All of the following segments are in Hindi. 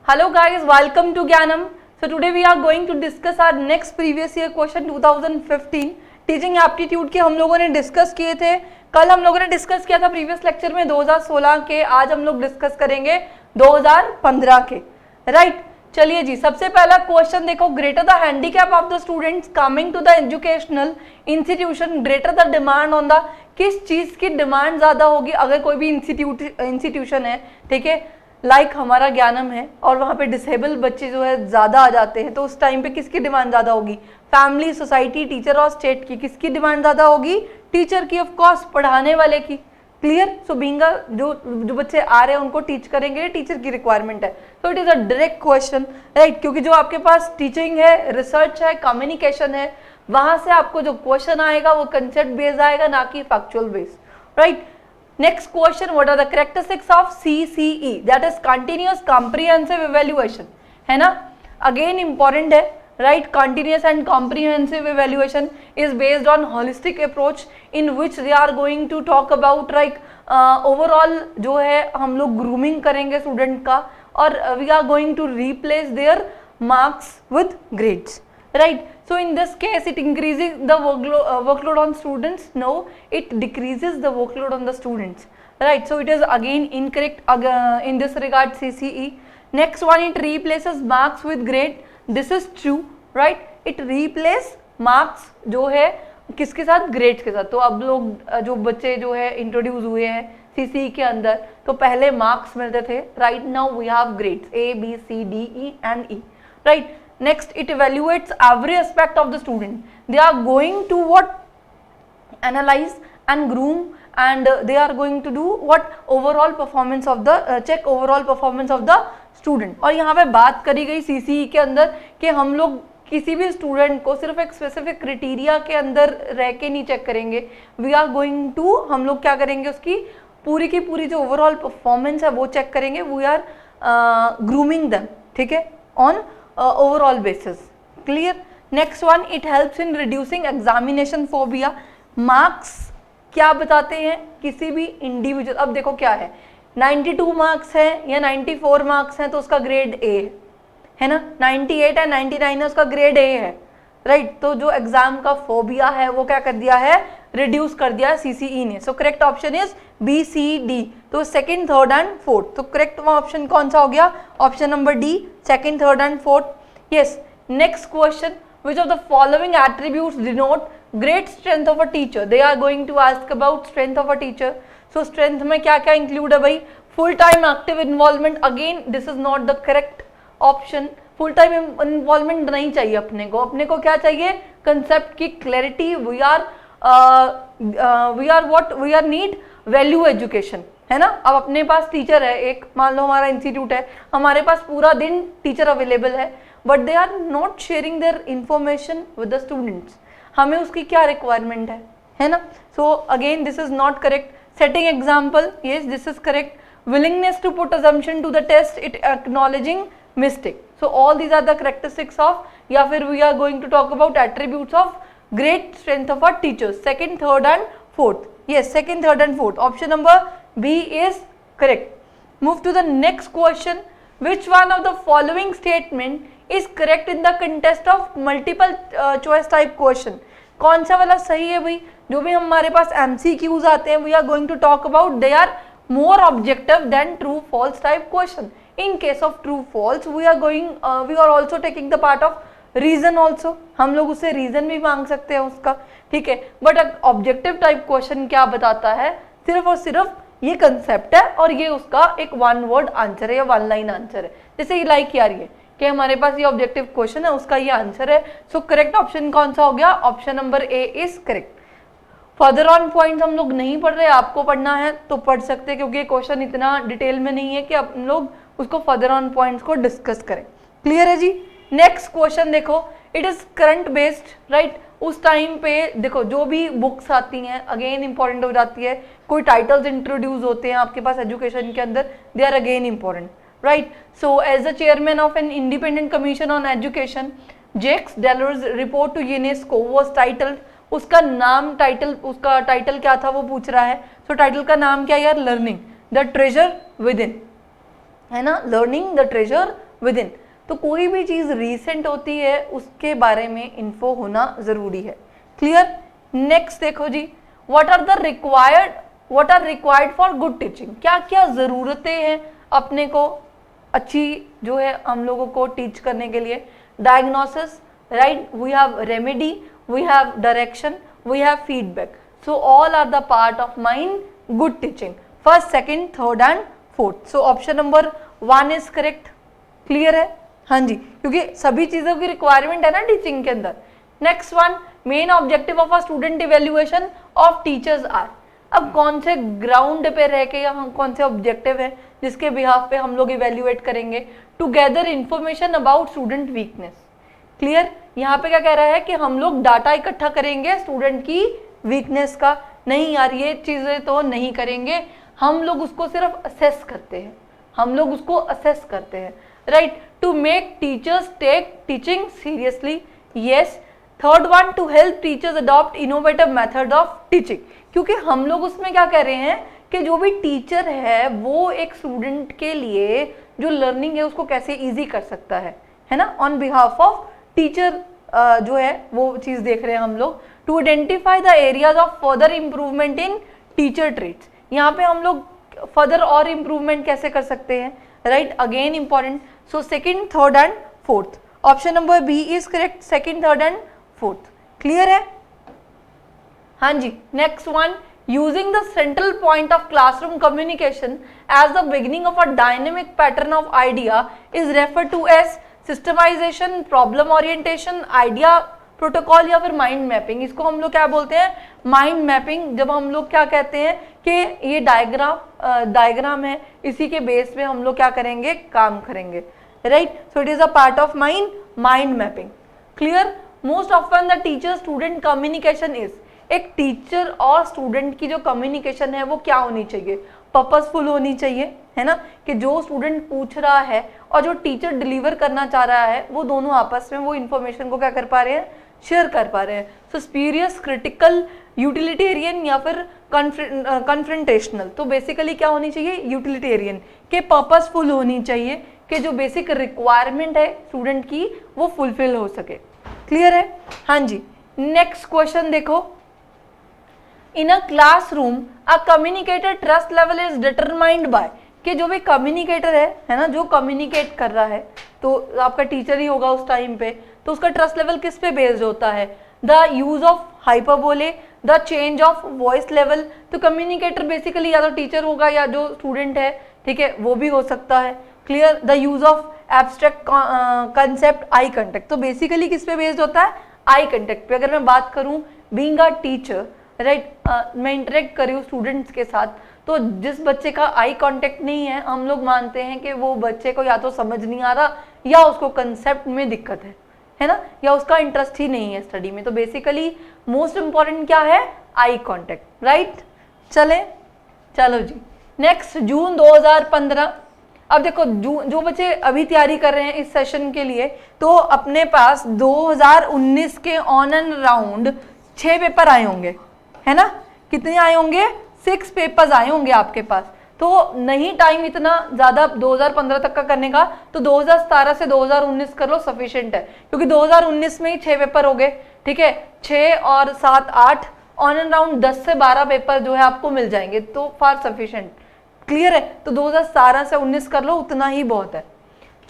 Hello guys, welcome to Gyanam. So today we are going to discuss our next previous year question 2015 teaching aptitude के हम लोगों ने डिस्कस किए थे। कल हम लोगों ने डिस्कस किया था प्रीवियस लेक्चर में 2016 के, आज हम लोग डिस्कस करेंगे 2015 के, राइट। चलिए जी, सबसे पहला क्वेश्चन देखो, greater the handicap of the students coming to the educational institution, greater the demand on the, किस चीज की डिमांड ज्यादा होगी अगर कोई भी इंस्टीट्यूशन है, ठीक है, लाइक हमारा ज्ञानम है और वहाँ पे डिसेबल बच्चे जो है ज़्यादा आ जाते हैं, तो उस टाइम पे किसकी डिमांड ज़्यादा होगी? फैमिली, सोसाइटी, टीचर और स्टेट की। किसकी डिमांड ज़्यादा होगी? टीचर की, ऑफ कोर्स, पढ़ाने वाले की। क्लियर? सो बीइंग जो बच्चे आ रहे हैं उनको टीच करेंगे, टीचर की रिक्वायरमेंट है। तो it is a direct question, right, क्योंकि जो आपके पास टीचिंग है, रिसर्च है, कम्युनिकेशन है, वहाँ से आपको जो क्वेश्चन आएगा वो कंसेप्ट बेस्ड आएगा, ना कि factual based, right. Next question, what are the characteristics of CCE? That is continuous comprehensive evaluation, है ना? Again important है, right? Continuous and comprehensive evaluation is based on holistic approach in which they are going to talk about like overall जो है हम लोग grooming करेंगे student का, और we are going to replace their marks with grades, right? So in this case it increases the workload on students? No, it decreases the workload on the students, right? So it is again incorrect in this regard, CCE. Next one, it replaces marks with grade. This is true, right? It replace marks जो है किसके साथ? ग्रेड्स के साथ। तो अब लोग जो बच्चे जो है इंट्रोड्यूस हुए हैं CCE के अंदर, तो पहले मार्क्स मिलते थे, right now we have grades A, B, C, D, E and E, right? Next, it evaluates every aspect of the student. They are going to what? Analyze and groom, and they are going to do what? Overall performance of the check overall performance of the student. और यहाँ पे बात करी गई CCE के अंदर कि हम लोग किसी भी स्टूडेंट को सिर्फ एक स्पेसिफिक क्राइटेरिया के अंदर रह के नहीं चेक करेंगे। वी आर गोइंग टू, हम लोग क्या करेंगे, उसकी पूरी की पूरी जो ओवरऑल परफॉर्मेंस है वो चेक करेंगे। वी आर ग्रूमिंग देम, ठीक है, on overall basis. Clear? Next one, it helps in reducing examination phobia. Marks क्या बताते हैं किसी भी इंडिविजुअल? अब देखो क्या है, 92 मार्क्स है या 94 मार्क्स हैं तो उसका ग्रेड A है ना, 98 है, 99 है, उसका ग्रेड A है, राइट। तो जो एग्जाम का फोबिया है वो क्या कर दिया है? रिड्यूस कर दिया है CCE ने। So correct option is B, C, D। तो सेकंड, थर्ड एंड फोर्थ, तो करेक्ट ऑप्शन कौन सा हो गया? Option number D, second, third and fourth. Yes. Next question, which of the following attributes denote great strength of a teacher? They are going to ask about strength of a teacher. So strength में क्या क्या इंक्लूड है भाई? Full time active involvement, again this is not the correct option. Full time involvement नहीं चाहिए अपने को क्या चाहिए? कंसेप्ट की clarity. We are what we are need value education, है ना। अब अपने पास टीचर है एक, मान लो हमारा इंस्टीट्यूट है, हमारे पास पूरा दिन टीचर अवेलेबल है, but they are not sharing their information with the students. हमें उसकी क्या रिक्वायरमेंट है ना। So again this is not correct. Setting example, yes this is correct. Willingness to put assumption to the test, it acknowledging mistake. So all these are the characteristics of, या फिर we are going to talk about attributes of great strength of our teachers. Second, third and fourth. Yes, second, third and fourth. Option number B is correct. Move to the next question. Which one of the following statement is correct in the context of multiple choice type question? कौन सा वाला सही है भाई? जो भी हमारे पास MCQs आते हैं, we are going to talk about, they are more objective than true false type question. In case of true false, we are also taking the part of reason also. हम लोग उससे reason भी मांग सकते हैं उसका, ठीक है। बट ऑब्जेक्टिव टाइप क्वेश्चन क्या बताता है? सिर्फ और सिर्फ ये कंसेप्ट है और ये उसका एक वन वर्ड आंसर है या वन लाइन आंसर है। जैसे ये लाइक यार ये कि हमारे पास ये ऑब्जेक्टिव क्वेश्चन है, उसका ये आंसर है। सो करेक्ट ऑप्शन कौन सा हो गया? Option number A is correct. Further on points हम लोग नहीं पढ़ रहे, आपको पढ़ना है तो पढ़ सकते हैं, क्योंकि ये क्वेश्चन इतना डिटेल में नहीं है कि आप लोग उसको फर्दर ऑन पॉइंट्स को डिस्कस करें। क्लियर है जी। नेक्स्ट क्वेश्चन देखो, it is current based, right. उस टाइम पे देखो जो भी बुक्स आती हैं अगेन इंपॉर्टेंट हो जाती है, कोई टाइटल्स इंट्रोड्यूस होते हैं आपके पास एजुकेशन के अंदर, they are again important, right. So as the chairman of an independent commission on education, Jacques Delors report to UNESCO was titled, उसका नाम उसका टाइटल क्या था वो पूछ रहा है। सो टाइटल का नाम क्या है यार? Learning the treasure with in, है ना, learning the treasure with in. तो कोई भी चीज रीसेंट होती है उसके बारे में इन्फो होना जरूरी है। क्लियर। नेक्स्ट देखो जी, what are required for good teaching. क्या क्या जरूरतें हैं अपने को अच्छी जो है हम लोगों को टीच करने के लिए। Diagnosis, right, we have remedy, we have direction, we have feedback. So all are the part of mine good teaching, first, second, third and fourth. So option number 1 is correct. Clear है? हाँ जी, क्योंकि सभी चीजों की रिक्वायरमेंट है ना टीचिंग के अंदर। Next one, main objective of a student evaluation of teachers are. अब कौन से ग्राउंड पे रह के या कौन से ऑब्जेक्टिव है जिसके बिहाफ पे हम लोग इवेल्युएट करेंगे? To gather information about student weakness. Clear. यहाँ पे क्या कह रहा है कि हम लोग डाटा इकट्ठा करेंगे स्टूडेंट की वीकनेस का। नहीं यार, ये चीजें तो नहीं करेंगे, हम लोग उसको सिर्फ असेस करते हैं, हम लोग उसको असेस करते हैं, right. To make teachers take teaching seriously, yes. Third one, to help teachers adopt innovative method of teaching. क्योंकि हम लोग उसमें क्या कह रहे हैं कि जो भी टीचर है वो एक स्टूडेंट के लिए जो लर्निंग है उसको कैसे इजी कर सकता है ना, ऑन बिहाफ ऑफ टीचर जो है वो चीज देख रहे हैं हम लोग। To identify the areas of further improvement in teacher traits. यहाँ पे हम लोग फर्दर और इंप्रूवमेंट कैसे कर सकते हैं, right, again important. So second, third and fourth, option number B is correct, second, third and fourth. Clear है? हाँ जी। Next one, using the central point of classroom communication as the beginning of a dynamic pattern of idea is refer to as systematization, problem orientation, idea protocol या फिर माइंड मैपिंग। इसको हम लोग क्या बोलते हैं? Mind mapping. जब हम लोग क्या कहते हैं कि ये डायग्राम है, इसी के बेस पे हम लोग क्या करेंगे, काम करेंगे, right. So it is a part of mind mapping. Clear. Most often the teacher student communication is, एक टीचर और स्टूडेंट की जो कम्युनिकेशन है वो क्या होनी चाहिए? पर्पसफुल होनी चाहिए, है ना, कि जो स्टूडेंट पूछ रहा है और जो टीचर डिलीवर करना चाह रहा है वो दोनों आपस में वो इन्फॉर्मेशन को क्या कर पा रहे हैं, शेयर कर पा रहे हैं। सो स्पीरियस, क्रिटिकल, यूटिलिटेरियन या फिर कन्फ्रंटेशनल। तो बेसिकली क्या होनी चाहिए? यूटिलिटेरियन, के पर्पसफुल होनी चाहिए, कि जो बेसिक रिक्वायरमेंट है स्टूडेंट की वो फुलफिल हो सके। क्लियर है? हाँ जी। नेक्स्ट क्वेश्चन देखो, in a classroom a communicator trust level is determined by, कि जो भी कम्युनिकेटर है ना, जो कम्युनिकेट कर रहा है तो आपका टीचर ही होगा उस टाइम पे, तो उसका ट्रस्ट लेवल किस पे बेस्ड होता है? The use of hyperbole, the change of voice level. तो कम्युनिकेटर बेसिकली या तो टीचर होगा या जो स्टूडेंट है, ठीक है, वो भी हो सकता है। Clear. The use of abstract concept, I contact. तो बेसिकली किस पे बेस्ड होता है? आई कंटेक्ट पे। अगर मैं बात करूं बीइंग अ टीचर, राइट, मैं इंटरेक्ट कर रही हूँ स्टूडेंट्स के साथ, तो जिस बच्चे का आई कांटेक्ट नहीं है हम लोग मानते हैं कि वो बच्चे को या तो समझ नहीं आ रहा या उसको कंसेप्ट में दिक्कत है ना, या उसका इंटरेस्ट ही नहीं है स्टडी में। तो बेसिकली मोस्ट इंपॉर्टेंट क्या है? Eye contact, right. चलो जी। नेक्स्ट, जून 2015। अब देखो जो बच्चे अभी तैयारी कर रहे हैं इस सेशन के लिए, तो अपने पास 2019 के ऑन एंड राउंड 6 पेपर आए होंगे, है ना। कितने आए होंगे? 6 पेपर्स आए होंगे आपके पास। तो नहीं टाइम इतना ज्यादा 2015 तक का करने का, तो 2017 से 2019 कर लो, सफिशिएंट है। क्योंकि 2019 में ही 6 पेपर हो गए, ठीक है, 6 और 7 8, ऑन एंड राउंड 10 से 12 पेपर जो है आपको मिल जाएंगे, तो फार सफिशिएंट। क्लियर है? तो 2017 से 19 कर लो, उतना ही बहुत है।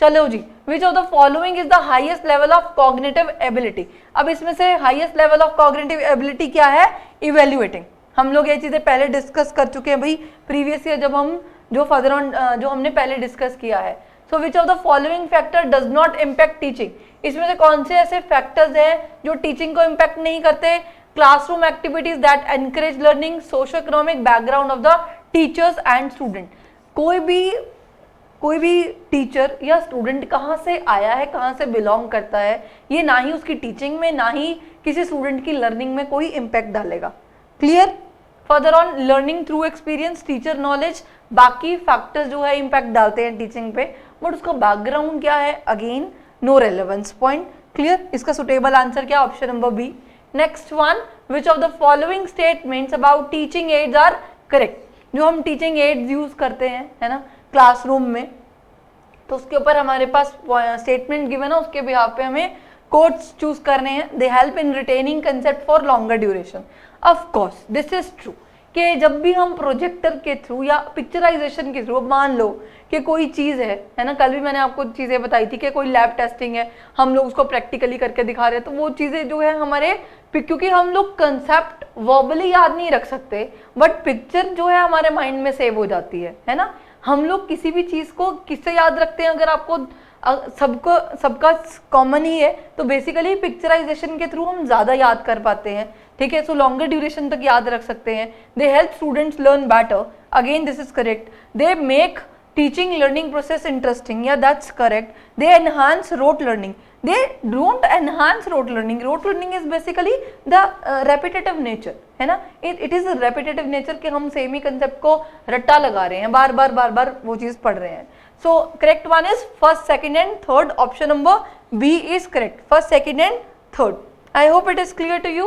चलो जी। Which of the following is the highest level of cognitive ability. अब इसमें से highest level of cognitive ability क्या है? इवेल्युएटिंग। हम लोग ये चीजें पहले डिस्कस कर चुके हैं भाई प्रीवियस ईयर, जब हम जो फर्दर ऑन जो हमने पहले डिस्कस किया है। So which of the following factor does not impact teaching. इसमें से कौन से ऐसे फैक्टर्स हैं जो टीचिंग को इम्पैक्ट नहीं करते? Classroom activities that encourage learning, socio economic background of the teachers and student. कोई भी टीचर या स्टूडेंट कहाँ से आया है, कहाँ से बिलोंग करता है, ये ना ही उसकी टीचिंग में ना ही किसी स्टूडेंट की लर्निंग में कोई इम्पैक्ट डालेगा। Clear. Further on, learning through experience, teacher knowledge, बाकी फैक्टर्स जो है इम्पैक्ट डालते हैं टीचिंग पे, बट उसका बैकग्राउंड क्या है? Again no relevance point. Clear. इसका सुटेबल आंसर क्या? Option number B. Next one, which of the following statements about teaching aids are correct. जो हम टीचिंग एड्स यूज करते हैं, है ना, क्लासरूम में, तो उसके ऊपर हमारे पास स्टेटमेंट गिवन है, उसके बिहाफ पे हमें कोट्स चूज करने हैं। They help in retaining concept for longer duration. Of course this is true कि जब भी हम प्रोजेक्टर के थ्रू या पिक्चराइजेशन के थ्रू, मान लो कि कोई चीज़ है ना, कल भी मैंने आपको चीज़ें बताई थी कि कोई लैब टेस्टिंग है, हम लोग उसको प्रैक्टिकली करके दिखा रहे हैं, तो वो चीज़ें जो है हमारे, क्योंकि हम लोग कंसेप्ट वर्बली याद नहीं रख सकते, बट पिक्चर जो है हमारे माइंड में सेव हो जाती है ना। हम लोग किसी भी चीज़ को किससे याद रखते हैं, अगर आपको सबका कॉमन ही है, तो बेसिकली पिक्चराइजेशन के थ्रू हम ज़्यादा याद कर पाते हैं, ठीक है। सो लॉन्गर ड्यूरेशन तक याद रख सकते हैं। They help students learn better, again this is correct. They make teaching learning process interesting, या that's correct. They enhance rote learning, they don't enhance rote learning. Rote learning is basically the repetitive nature, है ना। इट इज रेपिटेटिव नेचर कि हम सेम ही कंसेप्ट को रट्टा लगा रहे हैं, बार बार वो चीज़ पढ़ रहे हैं। So correct one is first, second and third. Option number B is correct. First, second and third. I hope it is clear to you.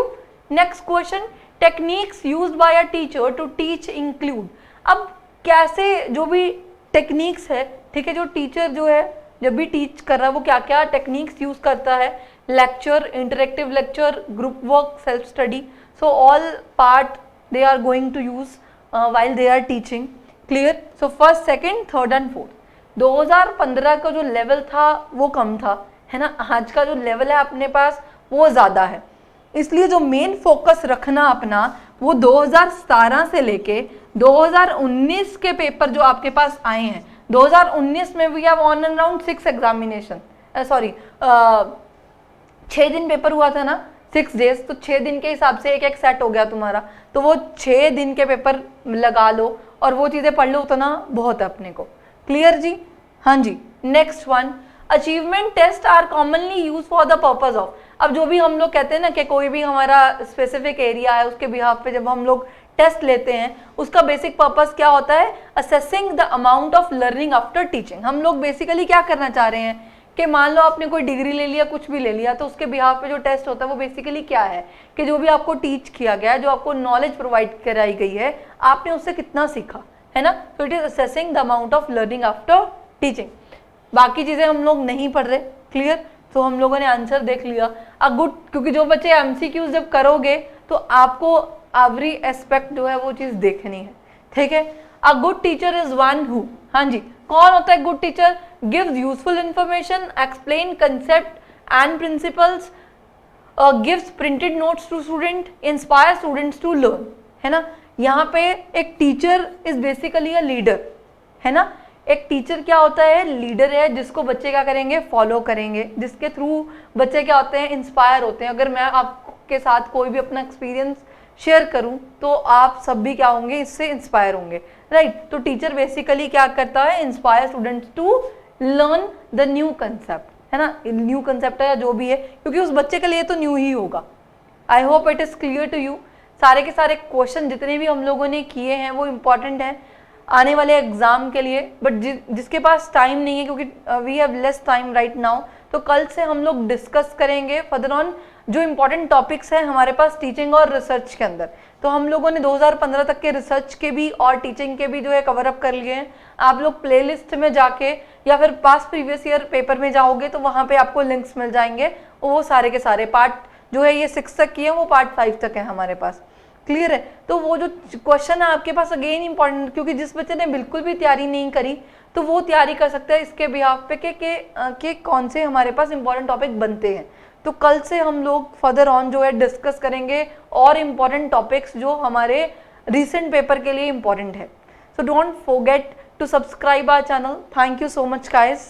Next question. Techniques used by a teacher to teach include. अब कैसे जो भी टेक्निक्स है, ठीक है, जो टीचर जो है जब भी टीच कर रहा है वो क्या क्या टेक्निक्स यूज करता है। Lecture, interactive lecture, group work, self study, so all part they are going to use while they are teaching. Clear? So first, second, third and fourth. 2015 का जो लेवल था वो कम था, है ना। आज का जो लेवल है अपने पास वो ज़्यादा है, इसलिए जो मेन फोकस रखना अपना वो 2017 से लेके 2019 के पेपर जो आपके पास आए हैं। 2019 में we have on and around 6 examination, sorry 6 दिन पेपर हुआ था ना, 6 डेज, तो 6 दिन के हिसाब से एक सेट हो गया तुम्हारा, तो वो 6 दिन के पेपर लगा लो और वो चीज़ें पढ़ लो, उतना बहुत है अपने को। क्लियर जी? हाँ जी। Next one, achievement test are commonly use for the purpose of. अब जो भी हम लोग कहते हैं ना कि कोई भी हमारा स्पेसिफिक एरिया है, उसके बिहाफ पे जब हम लोग टेस्ट लेते हैं, उसका बेसिक पर्पस क्या होता है? Assessing the amount of learning after teaching. हम लोग बेसिकली क्या करना चाह रहे हैं कि मान लो आपने कोई डिग्री ले लिया, कुछ भी ले लिया, तो उसके बिहाफ पे जो टेस्ट होता है वो बेसिकली क्या है कि जो भी आपको टीच किया गया है, जो आपको नॉलेज प्रोवाइड कराई गई है, आपने उससे कितना सीखा, है ना। तो it is assessing the amount of learning after teaching. बाकी चीजें हम लोग नहीं पढ़ रहे। क्लियर? तो हम लोगों ने आंसर देख लिया। अ गुड, क्योंकि जो बच्चे एमसीक्यूज जब करोगे तो आपको एवरी एस्पेक्ट जो है वो चीज देखनी है, ठीक है। A good teacher is one who, हाँ जी, कौन होता है good teacher? Gives useful information, explain concept and principles, gives printed notes to student, inspire students to learn, है ना। यहाँ पे एक teacher is basically a leader, है ना। एक टीचर क्या होता है? लीडर है, जिसको बच्चे क्या करेंगे? फॉलो करेंगे, जिसके थ्रू बच्चे क्या होते हैं? इंस्पायर होते हैं। अगर मैं आपके साथ कोई भी अपना एक्सपीरियंस शेयर करूं तो आप सब भी क्या होंगे? इससे इंस्पायर होंगे, राइट। तो टीचर बेसिकली क्या करता है? Inspire students to learn the new concept, है ना। न्यू कंसेप्ट है या जो भी है, क्योंकि उस बच्चे के लिए तो न्यू ही होगा। I hope it is clear to you. सारे के सारे क्वेश्चन जितने भी हम लोगों ने किए हैं वो इम्पॉर्टेंट हैं आने वाले एग्जाम के लिए, बट जिसके पास टाइम नहीं है, क्योंकि we have less time right now, तो कल से हम लोग डिस्कस करेंगे फर्दर ऑन जो इम्पोर्टेंट टॉपिक्स हैं हमारे पास टीचिंग और रिसर्च के अंदर। तो हम लोगों ने 2015 तक के रिसर्च के भी और टीचिंग के भी जो है कवर अप कर लिए हैं। आप लोग प्लेलिस्ट में जाके या फिर पास प्रीवियस ईयर पेपर में जाओगे तो वहाँ पे आपको लिंक्स मिल जाएंगे, वो सारे के सारे पार्ट जो है ये 6 तक किए हैं, वो पार्ट 5 तक है हमारे पास। क्लियर है? तो वो जो क्वेश्चन है आपके पास अगेन इंपॉर्टेंट, क्योंकि जिस बच्चे ने बिल्कुल भी तैयारी नहीं करी तो वो तैयारी कर सकता है इसके बिहाफ पे के कौन से हमारे पास इंपॉर्टेंट टॉपिक बनते हैं। तो कल से हम लोग फर्दर ऑन जो है डिस्कस करेंगे और इम्पॉर्टेंट टॉपिक्स जो हमारे रिसेंट पेपर के लिए इम्पॉर्टेंट है। So don't forget to subscribe our channel. Thank you so much guys.